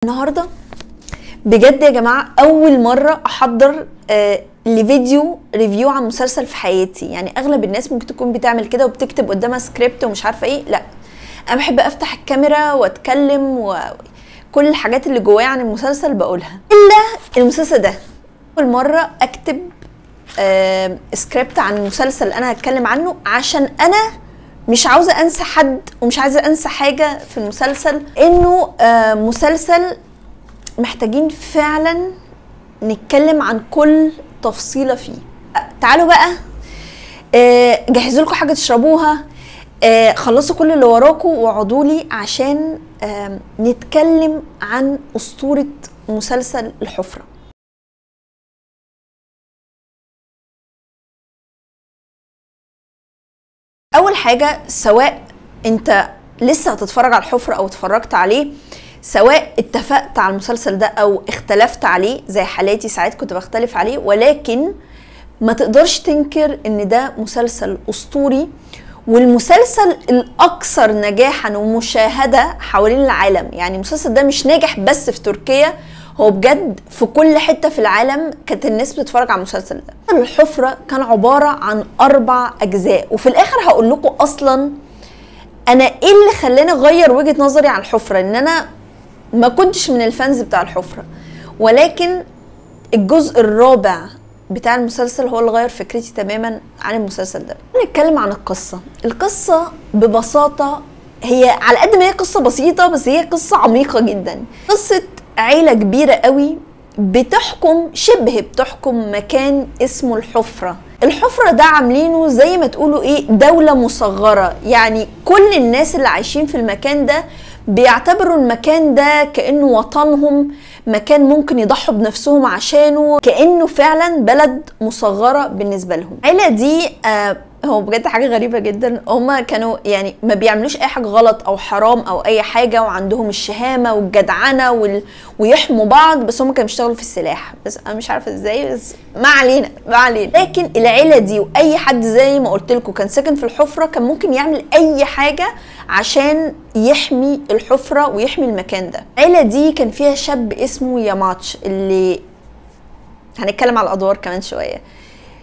النهارده بجد يا جماعه اول مره احضر لفيديو ريفيو عن مسلسل في حياتي. يعني اغلب الناس ممكن تكون بتعمل كده وبتكتب قدامها سكريبت ومش عارفه ايه. لا، انا بحب افتح الكاميرا واتكلم وكل الحاجات اللي جوايا عن المسلسل بقولها. الا المسلسل ده اول مره اكتب سكريبت عن المسلسل انا هتكلم عنه، عشان انا مش عاوزه انسى حد ومش عايزه انسى حاجه في المسلسل. انه مسلسل محتاجين فعلا نتكلم عن كل تفصيله فيه. تعالوا بقى جهزوا لكم حاجه تشربوها، خلصوا كل اللي وراكم واقعدوا لي عشان نتكلم عن اسطوره مسلسل الحفره. اول حاجه، سواء انت لسه هتتفرج على الحفره او اتفرجت عليه، سواء اتفقت على المسلسل ده او اختلفت عليه زي حالاتي، ساعات كنت بختلف عليه، ولكن ما تقدرش تنكر ان ده مسلسل اسطوري والمسلسل الاكثر نجاحا ومشاهده حوالين العالم. يعني المسلسل ده مش ناجح بس في تركيا، هو بجد في كل حته في العالم كانت الناس بتتفرج على المسلسل ده. الحفره كان عباره عن 4 اجزاء، وفي الاخر هقول لكم اصلا انا ايه اللي خلاني اغير وجهه نظري عن الحفره. ان انا ما كنتش من الفانز بتاع الحفره، ولكن الجزء الرابع بتاع المسلسل هو اللي غير فكرتي تماما عن المسلسل ده. نتكلم عن القصه ببساطه، هي على قد ما هي قصه بسيطه بس هي قصه عميقه جدا. قصه عيله كبيره قوي شبه بتحكم مكان اسمه الحفره. الحفره ده عاملينه زي ما تقولوا ايه، دوله مصغره. يعني كل الناس اللي عايشين في المكان ده بيعتبروا المكان ده كأنه وطنهم، مكان ممكن يضحوا بنفسهم عشانه، كأنه فعلا بلد مصغرة بالنسبة لهم. العيلة دي هو بجد حاجة غريبة جدا، هما كانوا يعني ما بيعملوش اي حاجة غلط او حرام او اي حاجة، وعندهم الشهامة والجدعنة ويحموا بعض، بس هما كانوا بيشتغلوا في السلاح. بس انا مش عارفة ازاي، بس ما علينا. لكن العيلة دي واي حد زي ما قلت لكم كان ساكن في الحفرة كان ممكن يعمل اي حاجة عشان يحمي الحفرة ويحمي المكان ده. العيلة دي كان فيها شاب اسمه ياماتش، اللي هنتكلم على الادوار كمان شوية.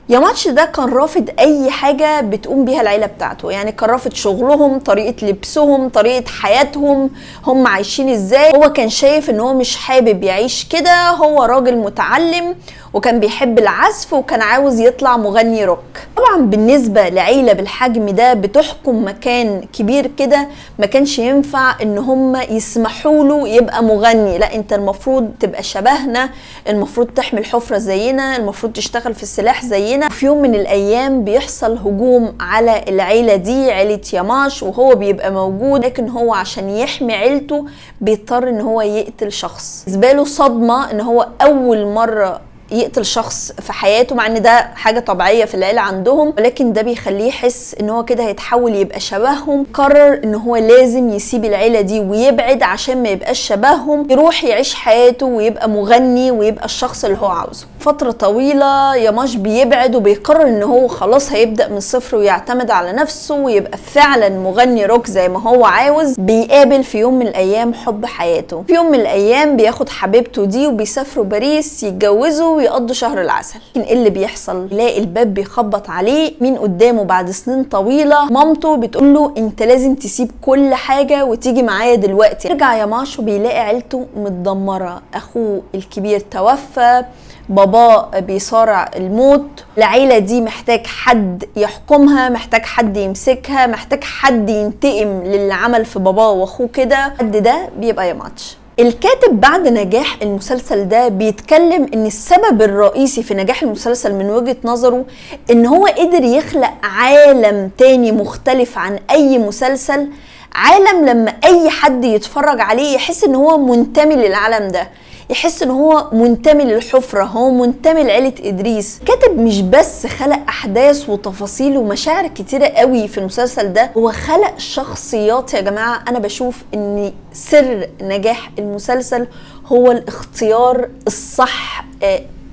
ياماتش ده كان رافض اي حاجة بتقوم بيها العيلة بتاعته. يعني كان رافض شغلهم، طريقة لبسهم، طريقة حياتهم، هم عايشين ازاي. هو كان شايف ان هو مش حابب يعيش كده. هو راجل متعلم وكان بيحب العزف وكان عاوز يطلع مغني روك. طبعا بالنسبة لعيلة بالحجم ده بتحكم مكان كبير كده، ما كانش ينفع ان هم يسمحوا له يبقى مغني. لا، انت المفروض تبقى شبهنا، المفروض تحمل حفرة زينا، المفروض تشتغل في السلاح زينا. في يوم من الايام بيحصل هجوم على العيلة دي، عيلة ياماش، وهو بيبقى موجود، لكن هو عشان يحمي عيلته بيضطر ان هو يقتل شخص. بالنسبة له صدمة ان هو اول مرة يقتل شخص في حياته، مع ان ده حاجه طبيعيه في العيله عندهم، ولكن ده بيخليه يحس ان هو كده هيتحول يبقى شبههم. قرر ان هو لازم يسيب العيله دي ويبعد عشان ما يبقاش شبههم، يروح يعيش حياته ويبقى مغني ويبقى الشخص اللي هو عاوزه. فتره طويله ياماش بيبعد وبيقرر ان هو خلاص هيبدا من الصفر ويعتمد على نفسه ويبقى فعلا مغني روك زي ما هو عاوز. بيقابل في يوم من الايام حب حياته. في يوم من الايام بياخد حبيبته دي وبيسافروا باريس يتجوزوا ويقضوا شهر العسل. لكن ايه اللي بيحصل؟ يلاقي الباب بيخبط عليه. مين قدامه بعد سنين طويله؟ مامته بتقول له انت لازم تسيب كل حاجه وتيجي معايا دلوقتي. يرجع ياماش وبيلاقي عيلته متدمره. اخوه الكبير توفى، باباه بيصارع الموت. العيله دي محتاج حد يحكمها، محتاج حد يمسكها، محتاج حد ينتقم للي عمل في باباه واخوه كده. الحد ده بيبقى ياماتش. الكاتب بعد نجاح المسلسل ده بيتكلم ان السبب الرئيسي في نجاح المسلسل من وجهة نظره ان هو قدر يخلق عالم تاني مختلف عن اي مسلسل. عالم لما اي حد يتفرج عليه يحس ان هو منتمي للعالم ده، يحس ان هو منتمي للحفرة، هو منتمي لعيلة ادريس. كاتب مش بس خلق احداث وتفاصيل ومشاعر كتيرة قوي في المسلسل ده، هو خلق شخصيات. يا جماعة انا بشوف ان سر نجاح المسلسل هو الاختيار الصح.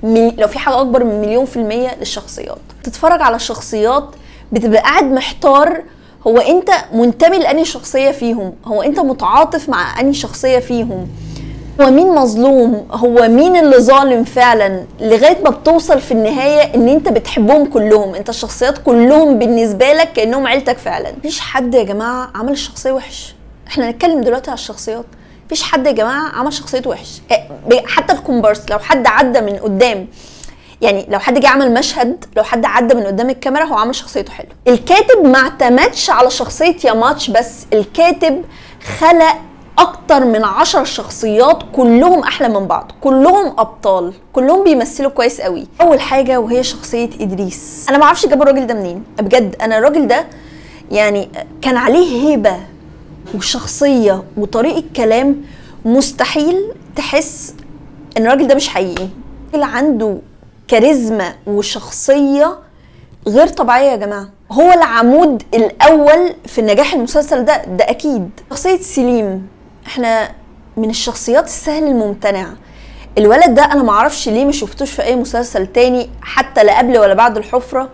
لو في حاجة اكبر من 1,000,000% للشخصيات. تتفرج على الشخصيات بتبقى قاعد محتار، هو انت منتمي لأني شخصية فيهم، هو انت متعاطف مع أني شخصية فيهم. هو مين مظلوم، هو مين اللي ظالم فعلا، لغايه ما بتوصل في النهايه ان انت بتحبهم كلهم، انت الشخصيات كلهم بالنسبه لك كانهم عيلتك فعلا. مفيش حد يا جماعه عمل الشخصيه وحش، احنا هنتكلم دلوقتي على الشخصيات. مفيش حد يا جماعه عمل شخصيته وحش، حتى الكومبارس لو حد عدى من قدام، يعني لو حد جه عمل مشهد، لو حد عدى من قدام الكاميرا هو عمل شخصيته حلو. الكاتب ما اعتمدش على شخصيه ياماتش بس، الكاتب خلق اكتر من 10 شخصيات كلهم احلى من بعض، كلهم ابطال، كلهم بيمثلوا كويس قوي. اول حاجه وهي شخصيه ادريس، انا ما اعرفش جابوا الراجل ده منين بجد. انا الراجل ده يعني كان عليه هيبه وشخصيه وطريقه كلام، مستحيل تحس ان الراجل ده مش حقيقي. اللي عنده كاريزما وشخصيه غير طبيعيه يا جماعه، هو العمود الاول في نجاح المسلسل ده اكيد. شخصيه سليم، احنا من الشخصيات السهل الممتنع. الولد ده انا معرفش ليه ما شفتوش في اي مسلسل تاني حتى لا قبل ولا بعد الحفره.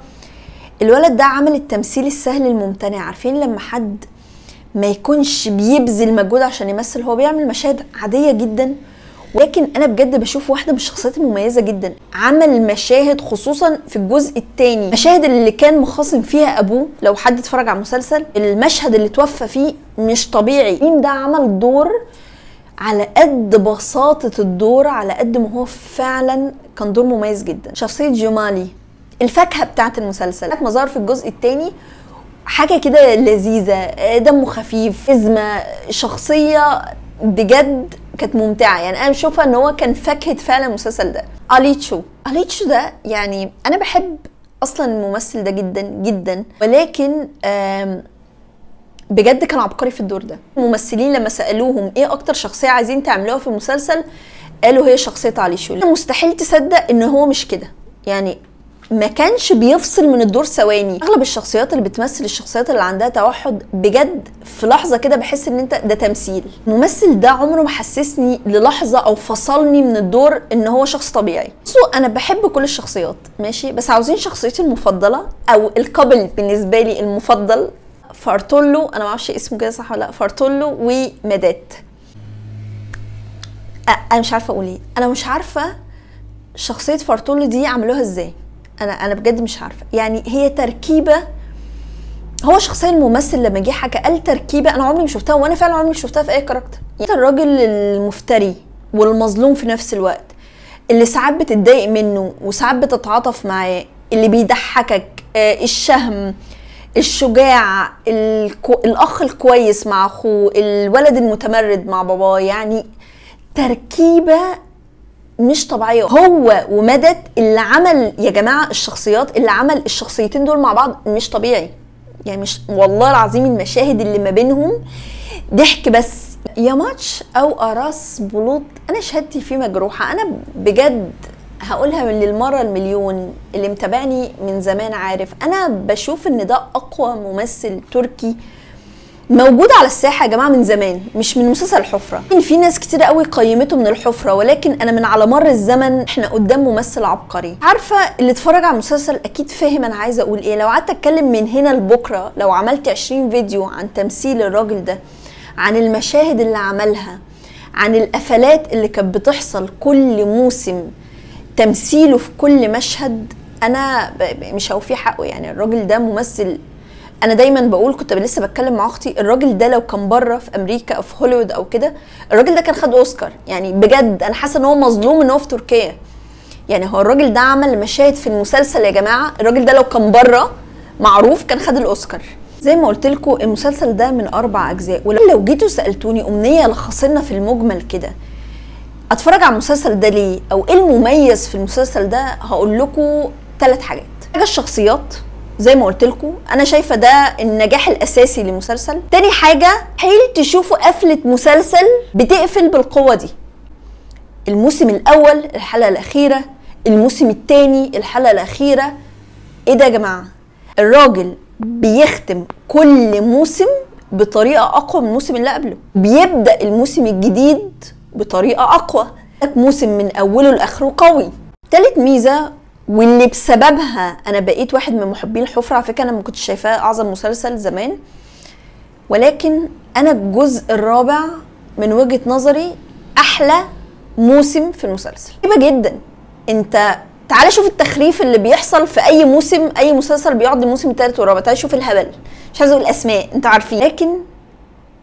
الولد ده عمل التمثيل السهل الممتنع. عارفين لما حد ما يكونش بيبذل مجهود عشان يمثل، هو بيعمل مشاهد عاديه جدا، ولكن انا بجد بشوف واحده من الشخصيات المميزه جدا. عمل مشاهد خصوصا في الجزء الثاني، المشاهد اللي كان مخاصم فيها ابوه، لو حد اتفرج على المسلسل المشهد اللي توفى فيه مش طبيعي. مين ده عمل دور على قد بساطه الدور، على قد ما هو فعلا كان دور مميز جدا. شخصيه جمالي الفاكهه بتاعه المسلسل، ما ظهر في الجزء الثاني حاجه كده لذيذه، دمه خفيف، ازمه، شخصيه بجد كانت ممتعه. يعني انا بشوفها ان هو كان فاكهه فعلا المسلسل ده. اليتشو ده يعني انا بحب اصلا الممثل ده جدا جدا، ولكن بجد كان عبقري في الدور ده. الممثلين لما سالوهم ايه اكتر شخصيه عايزين تعملوها في المسلسل، قالوا هي شخصيه اليتشو. مستحيل تصدق ان هو مش كده، يعني ما كانش بيفصل من الدور ثواني. اغلب الشخصيات اللي بتمثل الشخصيات اللي عندها توحد بجد في لحظه كده بحس ان انت ده تمثيل. الممثل ده عمره ما حسسني للحظه او فصلني من الدور ان هو شخص طبيعي. بصوا انا بحب كل الشخصيات ماشي، بس عاوزين شخصيتي المفضله او الكابل بالنسبه لي المفضل فارتولو، انا ما اعرفش اسمه كده صح ولا لا، فارتولو ومدات. انا مش عارفه اقول ايه، انا مش عارفه شخصيه فارتولو دي عملوها ازاي. انا بجد مش عارفه، يعني هي تركيبه. هو شخصيا الممثل لما جه حكى قال تركيبه انا عمري ما شفتها، وانا فعلا عمري ما شفتها في اي كاركتر. يعني الراجل المفتري والمظلوم في نفس الوقت، اللي ساعات بتتضايق منه وساعات بتتعاطف معاه، اللي بيضحكك، الشهم، الشجاع، الاخ الكويس مع اخوه، الولد المتمرد مع باباه، يعني تركيبه مش طبيعيه. هو ومدد اللي عمل يا جماعه الشخصيات، اللي عمل الشخصيتين دول مع بعض مش طبيعي. يعني مش والله العظيم المشاهد اللي ما بينهم ضحك بس. ياماتش او اراس بلوط انا شهادتي فيه مجروحه. انا بجد هقولها للمره المليون، اللي متابعني من زمان عارف انا بشوف ان ده اقوى ممثل تركي موجود على الساحه يا جماعه من زمان، مش من مسلسل الحفره. في ناس كتير قوي قيمته من الحفره، ولكن انا من على مر الزمن احنا قدام ممثل عبقري. عارفه اللي اتفرج على المسلسل اكيد فاهم انا عايزه اقول ايه. لو قعدت اتكلم من هنا لبكره، لو عملت 20 فيديو عن تمثيل الراجل ده، عن المشاهد اللي عملها، عن القفلات اللي كانت بتحصل كل موسم، تمثيله في كل مشهد، انا مش هوفيه حقه. يعني الراجل ده ممثل. انا دايما بقول، كنت لسه بتكلم مع اختي، الراجل ده لو كان بره في امريكا او في هوليوود او كده، الراجل ده كان خد اوسكار. يعني بجد انا حاسه ان هو مظلوم ان هو في تركيا. يعني هو الراجل ده عمل مشاهد في المسلسل يا جماعه، الراجل ده لو كان بره معروف كان خد الاوسكار. زي ما قلت لكم المسلسل ده من 4 اجزاء، ولو جيتوا سالتوني امنيه لخصنا في المجمل كده اتفرج على المسلسل ده ليه او ايه المميز في المسلسل ده، هقول لكم 3 حاجات. حاجه الشخصيات زي ما قلت لكم، انا شايفه ده النجاح الاساسي للمسلسل. تاني حاجه، حيل تشوفوا قفله مسلسل بتقفل بالقوه دي. الموسم الاول الحلقه الاخيره، الموسم الثاني الحلقه الاخيره. ايه ده يا جماعه؟ الراجل بيختم كل موسم بطريقه اقوى من الموسم اللي قبله، بيبدا الموسم الجديد بطريقه اقوى، موسم من اوله لاخره قوي. تالت ميزه واللي بسببها انا بقيت واحد من محبين الحفره، على فكره انا ما كنتش شايفاه اعظم مسلسل زمان، ولكن انا الجزء الرابع من وجهه نظري احلى موسم في المسلسل. غريبه جدا. انت تعالى شوف التخريف اللي بيحصل في اي موسم، اي مسلسل بيقعد الموسم الثالث والرابع، تعالى شوف الهبل. مش عايزه اقول الاسماء، انتوا عارفين. لكن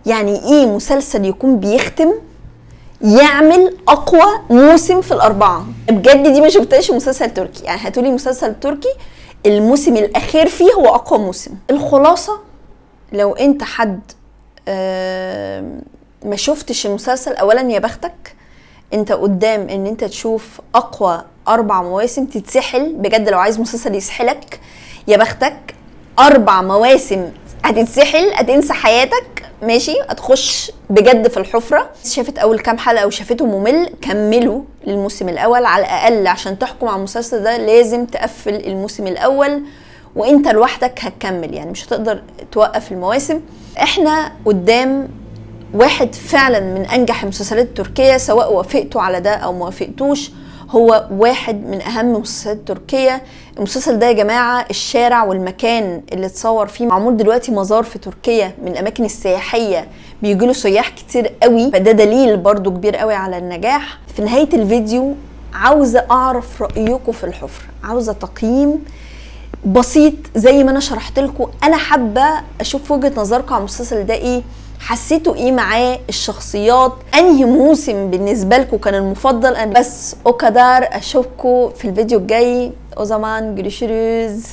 يعني ايه مسلسل يكون بيختم يعمل اقوى موسم في الاربعه؟ بجد دي ما شفتهاش في مسلسل تركي. يعني هاتولي مسلسل تركي الموسم الاخير فيه هو اقوى موسم. الخلاصه لو انت حد ما شفتش المسلسل، اولا يا بختك، انت قدام ان انت تشوف اقوى 4 مواسم تتسحل بجد. لو عايز مسلسل يسحلك يا بختك، 4 مواسم هتتسحل، هتنسى حياتك، ماشي، هتخش بجد في الحفرة. شافت اول كام حلقة وشافته ممل، كملوا للموسم الاول على الاقل. عشان تحكم على المسلسل ده لازم تقفل الموسم الاول، وانت لوحدك هتكمل، يعني مش هتقدر توقف المواسم. احنا قدام واحد فعلا من انجح المسلسلات التركية، سواء وافقتوا على ده او ما وافقتوش، هو واحد من اهم المسلسلات التركية. المسلسل ده يا جماعة الشارع والمكان اللي اتصور فيه معمول دلوقتي مزار في تركيا من الاماكن السياحية، بيجيله سياح كتير قوي، فده دليل برضو كبير قوي على النجاح. في نهاية الفيديو عاوزة اعرف رأيكم في الحفرة، عاوزة تقييم بسيط زي ما انا شرحت لكم. انا حابة اشوف وجهة نظركم على المسلسل ده ايه، حسيتوا ايه معاه، الشخصيات، انهي موسم بالنسبه لكم كان المفضل. انا بس اوكادار اشوفكم في الفيديو الجاي. او زمان جريشروز.